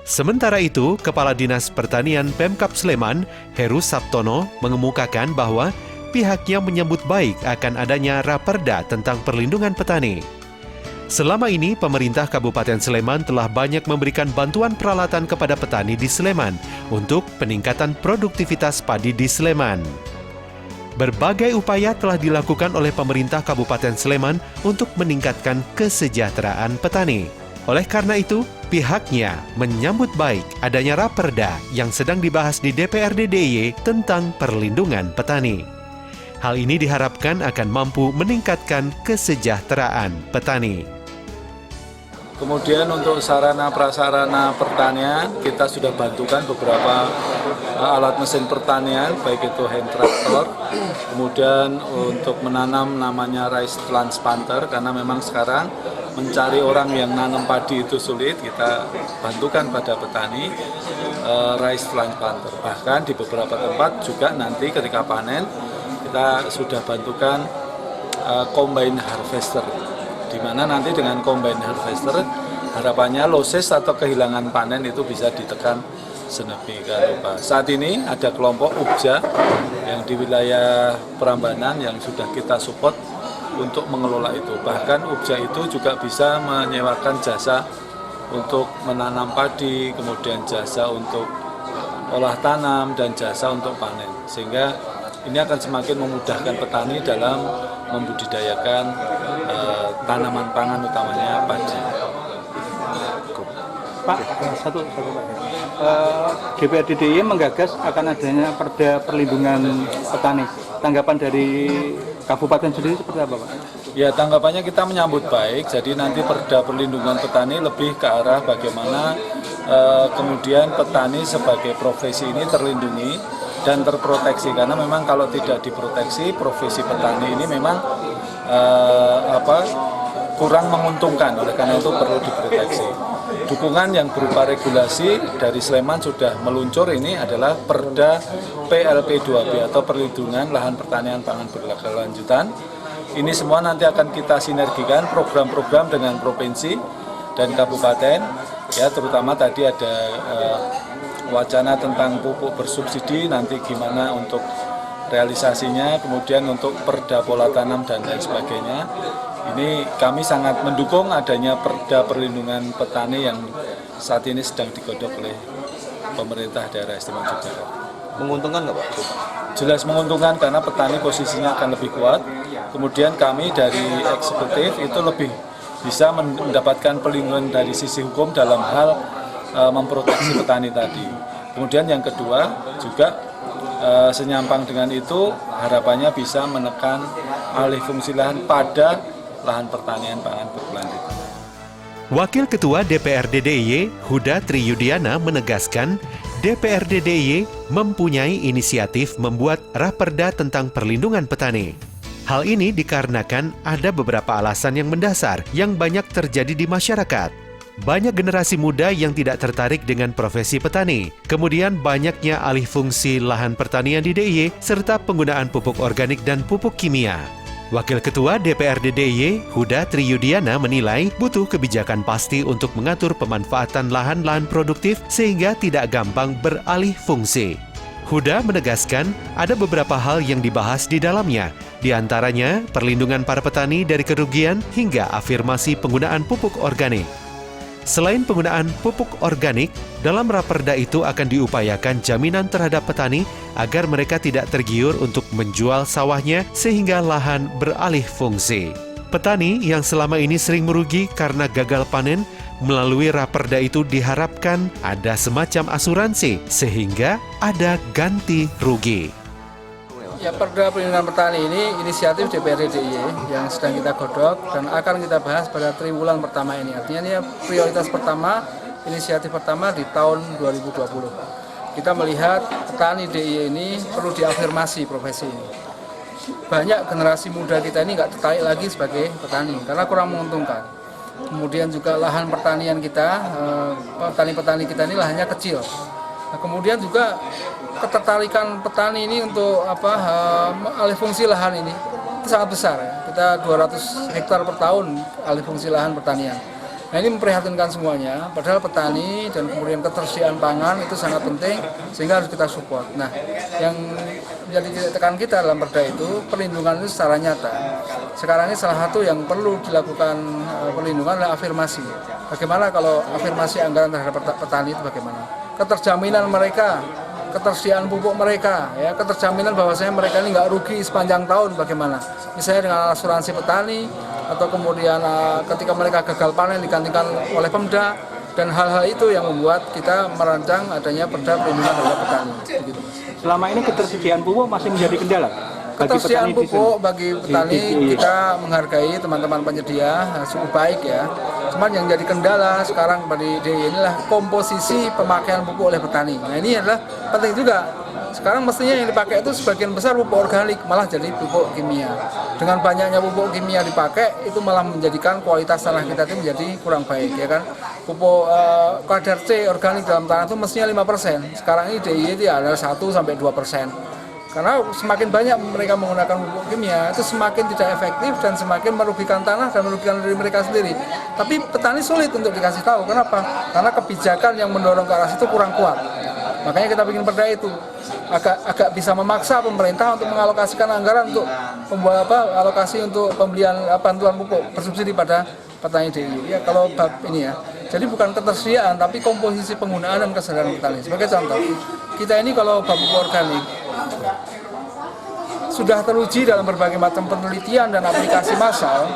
Sementara itu, Kepala Dinas Pertanian Pemkab Sleman, Heru Sabtono, mengemukakan bahwa pihaknya menyambut baik akan adanya raperda tentang perlindungan petani. Selama ini, pemerintah Kabupaten Sleman telah banyak memberikan bantuan peralatan kepada petani di Sleman untuk peningkatan produktivitas padi di Sleman. Berbagai upaya telah dilakukan oleh pemerintah Kabupaten Sleman untuk meningkatkan kesejahteraan petani. Oleh karena itu, pihaknya menyambut baik adanya raperda yang sedang dibahas di DPRD DIY tentang perlindungan petani. Hal ini diharapkan akan mampu meningkatkan kesejahteraan petani. Kemudian untuk sarana prasarana pertanian, kita sudah bantukan beberapa alat mesin pertanian, baik itu hand tractor, kemudian untuk menanam namanya rice transplanter, karena memang sekarang mencari orang yang nanam padi itu sulit, kita bantukan pada petani rice transplanter. Bahkan di beberapa tempat juga nanti ketika panen, kita sudah bantukan combine harvester, di mana nanti dengan combine harvester harapannya losses atau kehilangan panen itu bisa ditekan sedemikian rupa. Saat ini ada kelompok UBJA yang di wilayah Prambanan yang sudah kita support untuk mengelola itu. Bahkan UBJA itu juga bisa menyewakan jasa untuk menanam padi, kemudian jasa untuk olah tanam dan jasa untuk panen. Sehingga ini akan semakin memudahkan petani dalam membudidayakan tanaman pangan utamanya padi. Pak, satu Pak. DPRD DIY menggagas akan adanya perda perlindungan petani. Tanggapan dari Kabupaten sendiri seperti apa, Pak? Ya, tanggapannya kita menyambut baik. Jadi nanti perda perlindungan petani lebih ke arah bagaimana kemudian petani sebagai profesi ini terlindungi dan terproteksi, karena memang kalau tidak diproteksi profesi petani ini memang kurang menguntungkan, oleh karena itu perlu diproteksi. dukungan yang berupa regulasi dari Sleman sudah meluncur. Ini adalah Perda PLP2B atau Perlindungan Lahan Pertanian Pangan Berkelanjutan. Ini semua nanti akan kita sinergikan program-program dengan provinsi dan kabupaten, ya, terutama tadi ada wacana tentang pupuk bersubsidi, nanti gimana untuk realisasinya, kemudian untuk perda pola tanam dan lain sebagainya. Ini kami sangat mendukung adanya perda perlindungan petani yang saat ini sedang digodok oleh pemerintah daerah istimewa Yogyakarta. Menguntungkan nggak Pak? Jelas menguntungkan karena petani posisinya akan lebih kuat. Kemudian kami dari eksekutif itu lebih bisa mendapatkan perlindungan dari sisi hukum dalam hal memproteksi petani tadi. Kemudian yang kedua juga senyampang dengan itu harapannya bisa menekan alih fungsi lahan pada lahan pertanian pangan berkelanjutan. Wakil Ketua DPRD DIY Huda Triyudiana menegaskan DPRD DIY mempunyai inisiatif membuat raperda tentang perlindungan petani. Hal ini dikarenakan ada beberapa alasan yang mendasar yang banyak terjadi di masyarakat. Banyak generasi muda yang tidak tertarik dengan profesi petani. Kemudian banyaknya alih fungsi lahan pertanian di DIY serta penggunaan pupuk organik dan pupuk kimia. Wakil Ketua DPRD DIY Huda Triyudiana menilai butuh kebijakan pasti untuk mengatur pemanfaatan lahan-lahan produktif sehingga tidak gampang beralih fungsi. Huda menegaskan ada beberapa hal yang dibahas di dalamnya, di antaranya perlindungan para petani dari kerugian hingga afirmasi penggunaan pupuk organik. Selain penggunaan pupuk organik, dalam raperda itu akan diupayakan jaminan terhadap petani agar mereka tidak tergiur untuk menjual sawahnya sehingga lahan beralih fungsi. Petani yang selama ini sering merugi karena gagal panen, melalui raperda itu diharapkan ada semacam asuransi sehingga ada ganti rugi. Ya, Perda Perlindungan Petani ini inisiatif DPRD DIY yang sedang kita godok dan akan kita bahas pada triwulan pertama ini. Artinya ini prioritas pertama, inisiatif pertama di tahun 2020. Kita melihat petani DIY ini perlu diafirmasi profesi ini. Banyak generasi muda kita ini nggak tertarik lagi sebagai petani karena kurang menguntungkan. Kemudian juga lahan pertanian kita, petani-petani kita ini lahannya kecil. Nah, kemudian juga ketertarikan petani ini untuk alih fungsi lahan ini itu sangat besar ya. Kita 200 hektar per tahun alih fungsi lahan pertanian. Nah, ini memprihatinkan semuanya, padahal petani dan kemudian ketersediaan pangan itu sangat penting sehingga harus kita support. Nah, yang menjadi tekan kita dalam perda itu perlindungan itu secara nyata. Sekarang ini salah satu yang perlu dilakukan perlindungan adalah afirmasi. Bagaimana kalau afirmasi anggaran terhadap petani itu bagaimana? Keterjaminan mereka, ketersediaan pupuk mereka, ya, keterjaminan bahwasanya mereka ini nggak rugi sepanjang tahun bagaimana? Misalnya dengan asuransi petani atau kemudian ketika mereka gagal panen digantikan oleh Pemda dan hal-hal itu yang membuat kita merancang adanya perda perlindungan terhadap petani. Begitu. Selama ini ketersediaan pupuk masih menjadi kendala. Ketersediaan pupuk bagi petani kita menghargai teman-teman penyedia cukup baik ya. Cuman yang jadi kendala sekarang pada inilah komposisi pemakaian pupuk oleh petani. Nah, ini adalah penting juga. Sekarang mestinya yang dipakai itu sebagian besar pupuk organik, malah jadi pupuk kimia. Dengan banyaknya pupuk kimia dipakai, itu malah menjadikan kualitas tanah kita itu menjadi kurang baik, ya kan? Pupuk kadar C organik dalam tanah itu mestinya 5%. Sekarang ini DIY itu adalah 1-2%. Karena semakin banyak mereka menggunakan pupuk kimia, itu semakin tidak efektif dan semakin merugikan tanah dan merugikan diri mereka sendiri. Tapi petani sulit untuk dikasih tahu. Kenapa? Karena kebijakan yang mendorong ke arah situ kurang kuat. Makanya kita bikin perda itu agak bisa memaksa pemerintah untuk mengalokasikan anggaran untuk alokasi untuk pembelian bantuan pupuk bersubsidi pada petani DIY. Ya, kalau bab ini ya. Jadi bukan ketersediaan tapi komposisi penggunaan dan kesadaran petani. Sebagai contoh, kita ini kalau bab pupuk organik sudah teruji dalam berbagai macam penelitian dan aplikasi massal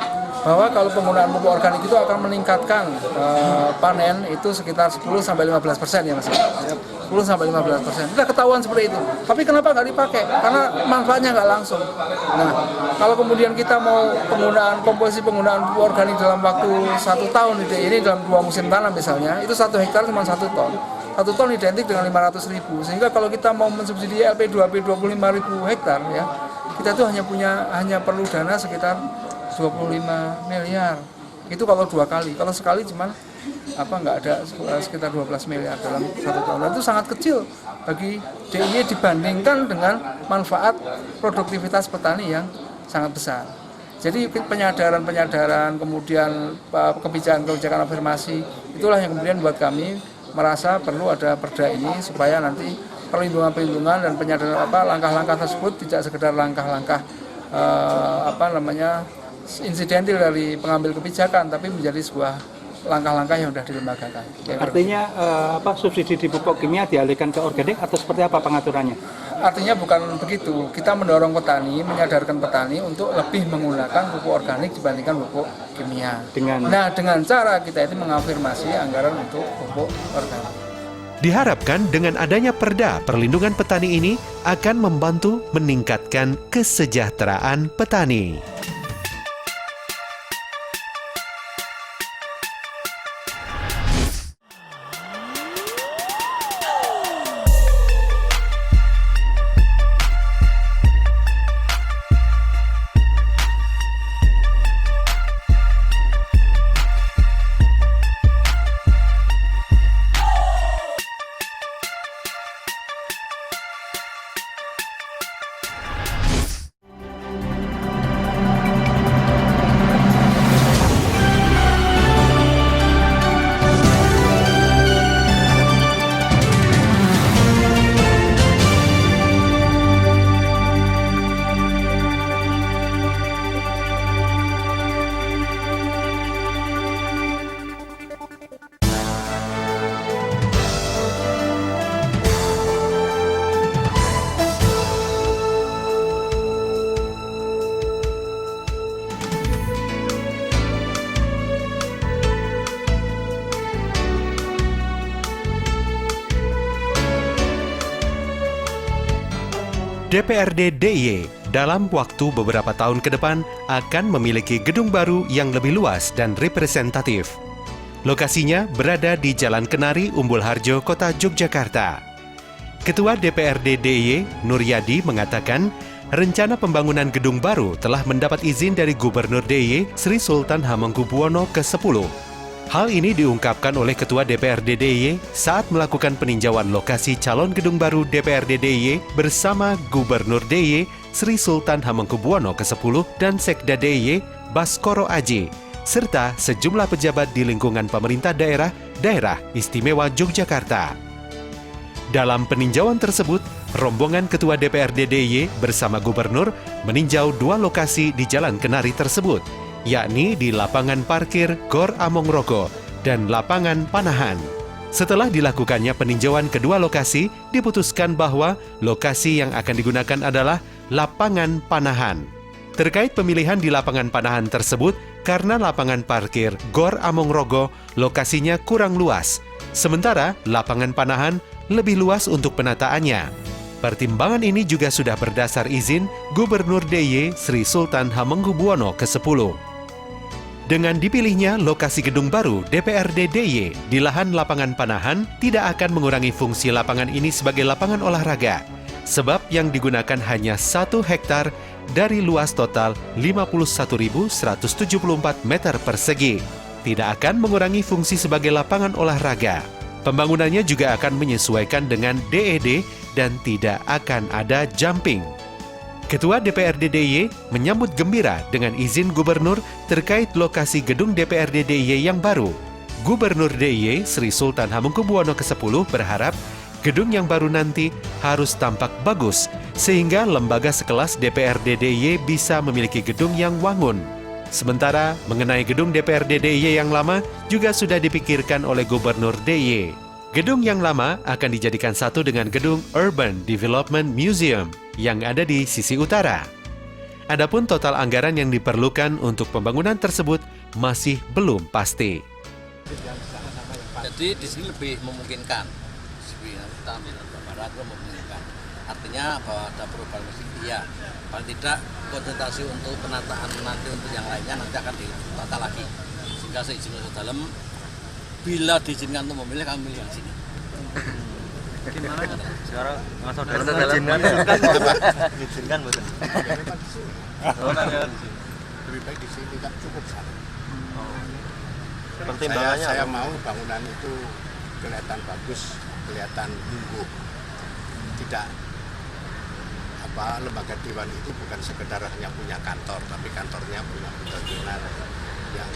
bahwa kalau penggunaan pupuk organik itu akan meningkatkan panen itu sekitar 10-15% ya Mas. 10-15%. Sudah ketahuan seperti itu. Tapi kenapa nggak dipakai? Karena manfaatnya nggak langsung. Nah, kalau kemudian kita mau komposisi penggunaan pupuk organik dalam waktu 1 tahun ini dalam 2 musim tanam misalnya, itu 1 hektar cuma 1 ton. 1 ton identik dengan 500.000. Sehingga kalau kita mau mensubsidi LP2P 25.000 hektar ya, kita tuh hanya perlu dana sekitar 25 miliar Itu kalau 2 kali, kalau sekali cuman nggak ada sekitar 12 miliar dalam 1 tahun. Dan itu sangat kecil bagi DIY dibandingkan dengan manfaat produktivitas petani yang sangat besar. Jadi penyadaran, kemudian kebijakan afirmasi, itulah yang kemudian buat kami merasa perlu ada perda ini supaya nanti perlindungan dan penyadaran langkah-langkah tersebut tidak sekedar langkah-langkah insidentil dari pengambil kebijakan, tapi menjadi sebuah langkah-langkah yang sudah dilembagakan. Artinya subsidi di pupuk kimia dialihkan ke organik atau seperti apa pengaturannya? Artinya bukan begitu. Kita mendorong petani, menyadarkan petani untuk lebih menggunakan pupuk organik dibandingkan pupuk kimia. Dengan cara kita itu mengafirmasi anggaran untuk pupuk organik. Diharapkan dengan adanya perda perlindungan petani ini akan membantu meningkatkan kesejahteraan petani. DPRD DIY dalam waktu beberapa tahun ke depan akan memiliki gedung baru yang lebih luas dan representatif. Lokasinya berada di Jalan Kenari, Umbul Harjo, Kota Yogyakarta. Ketua DPRD DIY, Nuryadi, mengatakan rencana pembangunan gedung baru telah mendapat izin dari Gubernur DIY Sri Sultan Hamengkubuwono ke-10. Hal ini diungkapkan oleh Ketua DPRD DIY saat melakukan peninjauan lokasi calon gedung baru DPRD DIY bersama Gubernur DIY Sri Sultan Hamengkubuwono ke-10 dan Sekda DIY Baskoro Aji, serta sejumlah pejabat di lingkungan pemerintah daerah istimewa Yogyakarta. Dalam peninjauan tersebut, rombongan Ketua DPRD DIY bersama Gubernur meninjau 2 lokasi di Jalan Kenari tersebut, yakni di lapangan parkir Gor Amongrogo dan lapangan Panahan. Setelah dilakukannya peninjauan kedua lokasi, diputuskan bahwa lokasi yang akan digunakan adalah lapangan Panahan. Terkait pemilihan di lapangan Panahan tersebut, karena lapangan parkir Gor Amongrogo lokasinya kurang luas, sementara lapangan Panahan lebih luas untuk penataannya. Pertimbangan ini juga sudah berdasar izin Gubernur DIY Sri Sultan Hamengkubuwono ke-10. Dengan dipilihnya lokasi gedung baru DPRD DIY di lahan lapangan Panahan tidak akan mengurangi fungsi lapangan ini sebagai lapangan olahraga, sebab yang digunakan hanya 1 hektar dari luas total 51.174 meter persegi. Tidak akan mengurangi fungsi sebagai lapangan olahraga. Pembangunannya juga akan menyesuaikan dengan DED dan tidak akan ada jumping. Ketua DPRD DIY menyambut gembira dengan izin Gubernur terkait lokasi gedung DPRD DIY yang baru. Gubernur DIY Sri Sultan Hamengkubuwono ke-10 berharap gedung yang baru nanti harus tampak bagus, sehingga lembaga sekelas DPRD DIY bisa memiliki gedung yang wangun. Sementara mengenai gedung DPRD DIY yang lama juga sudah dipikirkan oleh Gubernur DIY. Gedung yang lama akan dijadikan satu dengan gedung Urban Development Museum yang ada di sisi utara. Adapun total anggaran yang diperlukan untuk pembangunan tersebut masih belum pasti. Jadi di sini lebih memungkinkan, barat memungkinkan. Artinya bahwa ada perubahan mesin, iya. Paling tidak konsentrasi untuk penataan nanti untuk yang lainnya nanti akan ditata lagi. Sehingga seizin ke dalam, bila diizinkan untuk memilih, kami milih yang sini. Gimana? Sekarang nggak saudara izinkan betul. Lebih baik di sini tidak cukup sana. Pertimbangannya saya apa? mau bangunan itu kelihatan bagus, kelihatan unggul. Tidak lembaga dewan itu bukan sekedar hanya punya kantor, tapi kantornya punya bangunan yang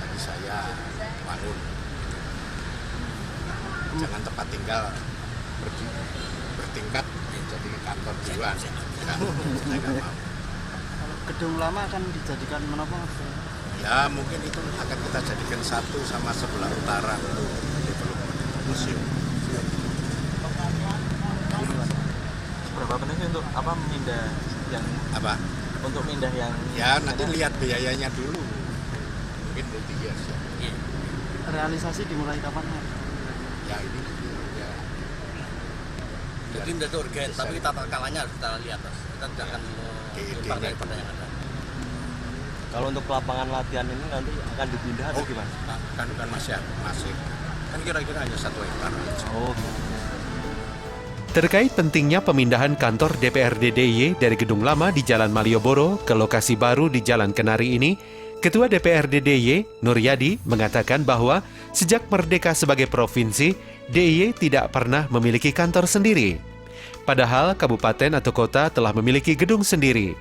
bagi saya bangun. Jangan tempat tinggal bertingkat jadi kantor dewan. Saya nggak mau. Gedung lama akan dijadikan menopo? Ya mungkin itu akan kita jadikan satu sama sebelah utara untuk development museum. Berapa penting sih untuk apa mindah yang Apa? untuk mindah yang Ya nanti lihat biayanya dulu. Mungkin multi years ya. realisasi dimulai kapan? Ya ini ya. Jadi tidak urgen, tapi tata kalanya harus kita lihat, Mas. Kita tidak akan melempar daripada yang ada. Kalau untuk lapangan latihan ini nanti akan dipindah atau gimana? Kan masih kan kira-kira hanya 1 hektar. Oh. Terkait pentingnya pemindahan kantor DPRD DIY dari gedung lama di Jalan Malioboro ke lokasi baru di Jalan Kenari ini, Ketua DPRD DIY, Nuryadi, mengatakan bahwa sejak merdeka sebagai provinsi, DIY tidak pernah memiliki kantor sendiri. Padahal kabupaten atau kota telah memiliki gedung sendiri.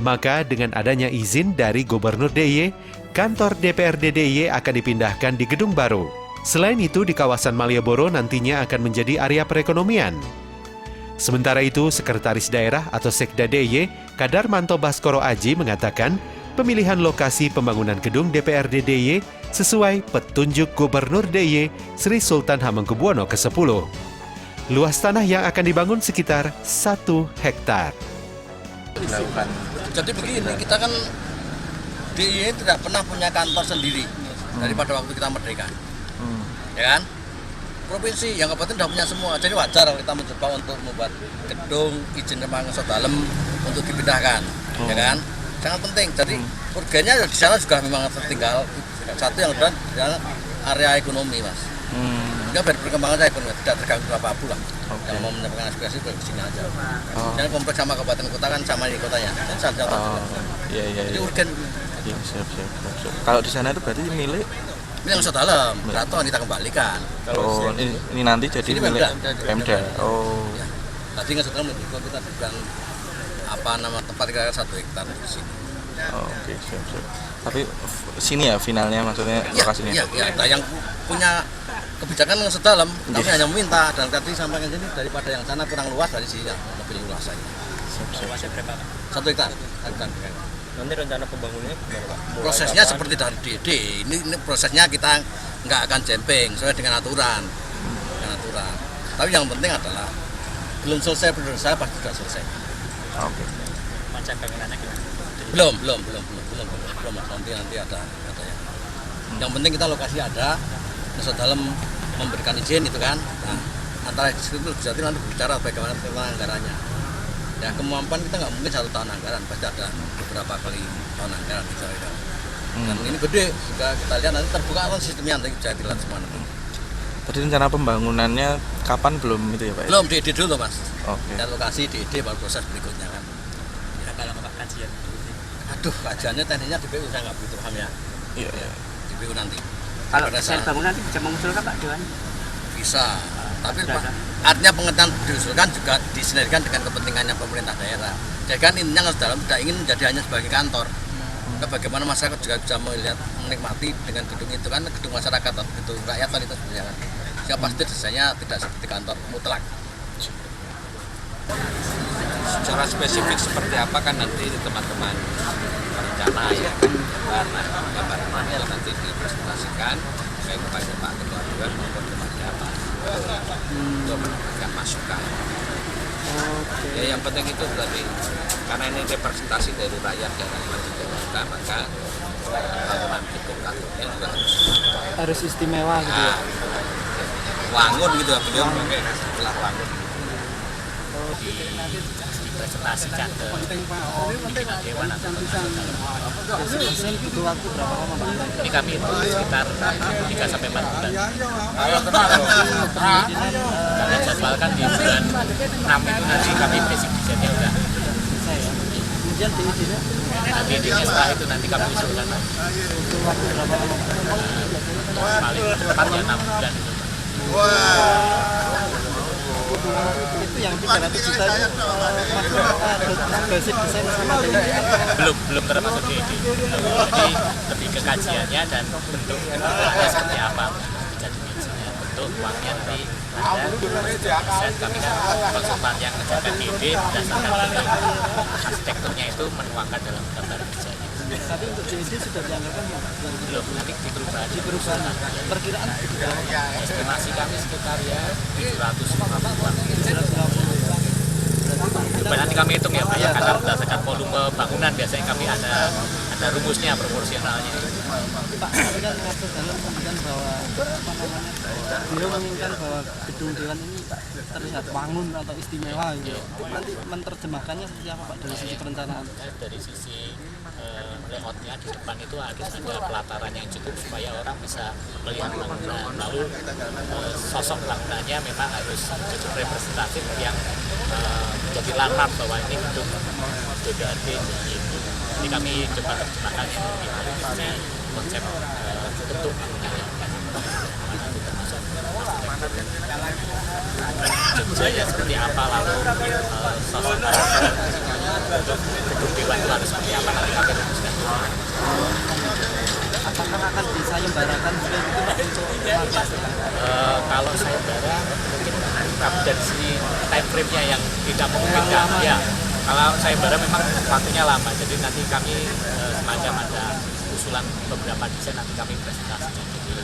Maka dengan adanya izin dari Gubernur DIY, kantor DPRD DIY akan dipindahkan di gedung baru. Selain itu, di kawasan Malioboro nantinya akan menjadi area perekonomian. Sementara itu, Sekretaris Daerah atau Sekda DIY, Kadarmanto Baskoro Aji mengatakan, pemilihan lokasi pembangunan gedung DPRD DIY sesuai petunjuk Gubernur DIY Sri Sultan Hamengkubuwono ke-10. Luas tanah yang akan dibangun sekitar 1 hektar. Jadi begini, kita kan DIY tidak pernah punya kantor sendiri daripada waktu kita merdeka. Ya kan? Provinsi yang kabupaten sudah punya semua, jadi wajar kalau kita mencoba untuk membuat gedung izin pembangunan dalam untuk dipindahkan, ya kan? Sangat penting. Jadi urgennya di sana juga memang tertinggal satu yang kedua di area ekonomi, Mas. Dia berkembang aja ekonomi, tidak terganggu apapun lah. Yang mau menyampaikan aspirasi ke sini aja. Jangan kompleks sama kabupaten kota kan sama di kotanya. Kan saja. Iya. Jadi urgen. Iya, siap. Kalau di sana itu berarti milik Ini yang dalam, atau kita kembalikan. oh, ini nanti jadi Ini milik Pemda. Pemda. Oh. Ya. Tadi nggak dalam itu kita bukan tempat kira-kira 1 hektar di sini. Oh, oke, siap. Tapi sini ya finalnya maksudnya lokasinya. Iya, ada yang punya kebijakan yang sedalam, tapi hanya meminta dan tadi sampaikan sini daripada yang sana kurang luas dari sini lebih luas saja. Siap. 1 hektar. Nanti rencana pembangunannya gimana, Pak? Prosesnya seperti dari DD. Ini prosesnya kita nggak akan jemping sesuai dengan aturan. Tapi yang penting adalah belum selesai menurut saya pasti sudah selesai. Oke. Macam bangunannya gimana? Belum. Nanti ada ya. Yang penting kita lokasi ada, Nusa Dalam memberikan izin itu kan. Nah, antara eksekutif legislatif nanti berbicara bagaimana anggarannya. Ya kemampuan kita nggak mungkin 1 tahun anggaran, pasti ada beberapa kali tahun anggaran kira-kira. Dan ini gede, juga kita lihat nanti terbuka kan sistemnya nanti bisa dilihat semua. Tadi rencana pembangunannya kapan belum itu ya Pak? Belum, DD dulu Mas. Oke. Dan lokasi DD baru proses berikutnya kan. Ya kalau Pak kajian. Aduh, kajiannya tekniknya DPU saya nggak begitu paham ya. Iya. DPU nanti. Kalau desain bangunan nanti bisa mengusulkan Pak Dewan? Bisa. Tapi artinya pengertian diusulkan juga disinergikan dengan kepentingannya pemerintah daerah. Jadi kan intinya Nusa Dalam tidak ingin menjadi hanya sebagai kantor. Bagaimana masyarakat juga bisa melihat, menikmati dengan gedung itu kan gedung masyarakat atau gedung rakyat kan itu sebenarnya kan. Sehingga pasti desainnya tidak seperti kantor mutlak. Secara spesifik seperti apa kan nanti teman-teman berencana ya kan gambarannya nanti dipresentasikan baik kepada Pak Ketua Dewan maupun kepada Pak untuk memberikan masukan. Ya yang penting itu tadi karena ini representasi dari rakyat dan kita maka bangunan gedung kantornya juga Harus istimewa gitu ya. Wangun gitu ya beliau pakai istilah wangun. Dipresentasikan ke Dewan atau Desain butuh waktu berapa lama Pak? ini kami itu sekitar 3 sampai 4 bulan. Karena jadwal kan di bulan 6 itu nanti kami basic desainnya udah selesai ya. Nanti di setelah itu nanti kami usulkan Pak. Paling tepatnya 6 bulan itu. Itu yang 300 juta itu basic desain sama belum termasuk di ide. Jadi lebih ke kajiannya dan bentuk seperti apa, bisa dimensinya, bentuk uangnya nanti ada desain. Kami kan konsultan yang mengerjakan di ide berdasarkan dari arsitekturnya itu menuangkan dalam gambar kerjanya. Tapi untuk JID sudah dianggarkan belum, nanti di perubahan. Perkiraan Estimasi kami sekitar ya 750-an. Nanti kami hitung ya Pak ya, karena berdasarkan volume bangunan biasanya kami ada rumusnya, proporsionalnya. Pak, tapi kan Kapten Dalam menginginkan bahwa beliau menginginkan bahwa gedung dewan ini terlihat bangun atau istimewa gitu. Nanti menerjemahkannya seperti apa Pak dari sisi perencanaan? Dari sisi layoutnya di depan itu harus ada pelataran yang cukup supaya orang bisa melihat bangunan. Lalu sosok bangunannya memang harus cukup representatif yang menjadi landmark bahwa ini gedung DPRD itu. Jadi kami coba terjemahkan di konsep bentuk bangunannya. Jogja ya seperti apa, lalu sosok untuk gedung dewan itu harus seperti apa, nanti kami rumuskan. Apakah akan disayembarakan untuk kalau sayembara mungkin dari sini time frame-nya yang tidak memungkinkan ya. Kalau sayembara memang waktunya lama, jadi nanti kami semacam ada usulan beberapa desain, nanti kami presentasikan. Jadi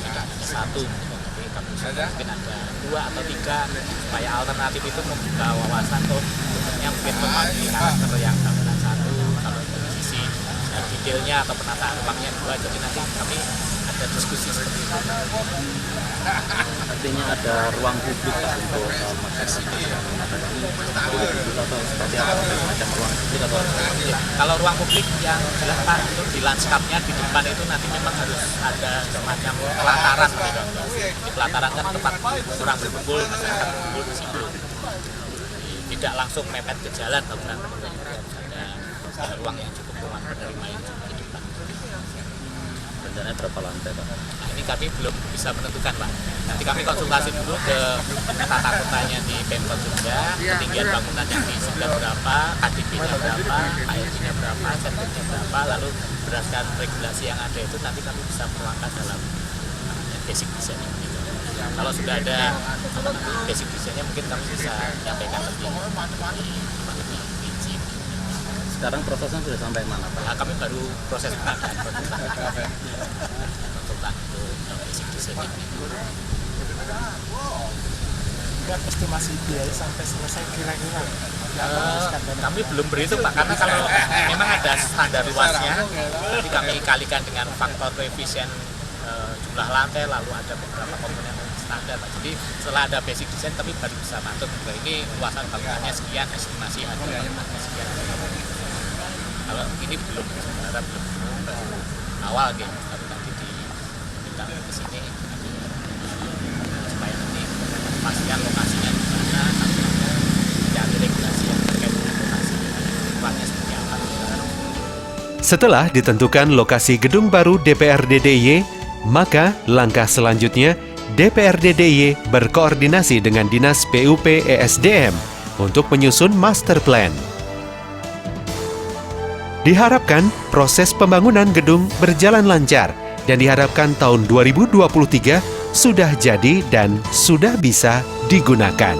tidak hanya satu, tapi kami mungkin ada 2 atau 3 supaya alternatif itu membuka wawasan untuk bentuknya mungkin memiliki karakter yang bangunan satu, kalau dari sisi detailnya atau penataan ruangnya 2, jadi nanti kami ada diskusi seperti itu. artinya ada ruang publik untuk masyarakat atau seperti apa macam ruang publik atau kalau ruang publik yang jelas Pak untuk di lanskapnya di depan itu nanti memang harus ada semacam pelataran gitu. Di pelataran kan tempat orang berkumpul, masyarakat berkumpul di situ. Tidak langsung mepet ke jalan, bangunan ada ruang yang cukup, ruang penerima yang cukup di depan. rencananya berapa lantai Pak? Nah, ini kami belum bisa menentukan Pak. Nanti kami konsultasi dulu ke tata kotanya di Pemkot Jogja, ketinggian bangunan yang diisikan berapa, KDP-nya berapa, KLG-nya berapa, setback-nya berapa, lalu berdasarkan regulasi yang ada itu nanti kami bisa menuangkan dalam basic design ini. Kalau sudah ada basic design-nya mungkin kami bisa menyampaikan lebih rinci. Sekarang prosesnya sudah sampai mana Pak? Nah, kami baru proses pengadaan konsultan untuk basic design ini. Estimasi biaya sampai selesai kira-kira? Kami belum berhitung Pak, karena kalau memang ada standar luasnya, nanti kami kalikan dengan faktor koefisien jumlah lantai, lalu ada beberapa komponen standar Pak. Jadi setelah ada basic design kami baru bisa matur ini luasan bangunannya sekian, estimasi harganya sekian. Kalau ini belum, sebenarnya belum awal gitu, tapi nanti diminta ke sini supaya nanti pastikan lokasinya di mana, cari regulasi yang terkait dengan lokasi tempatnya seperti apa. Setelah ditentukan lokasi gedung baru DPRD DIY, maka langkah selanjutnya DPRD DIY berkoordinasi dengan Dinas PUP ESDM untuk menyusun master plan. Diharapkan proses pembangunan gedung berjalan lancar dan diharapkan tahun 2023 sudah jadi dan sudah bisa digunakan.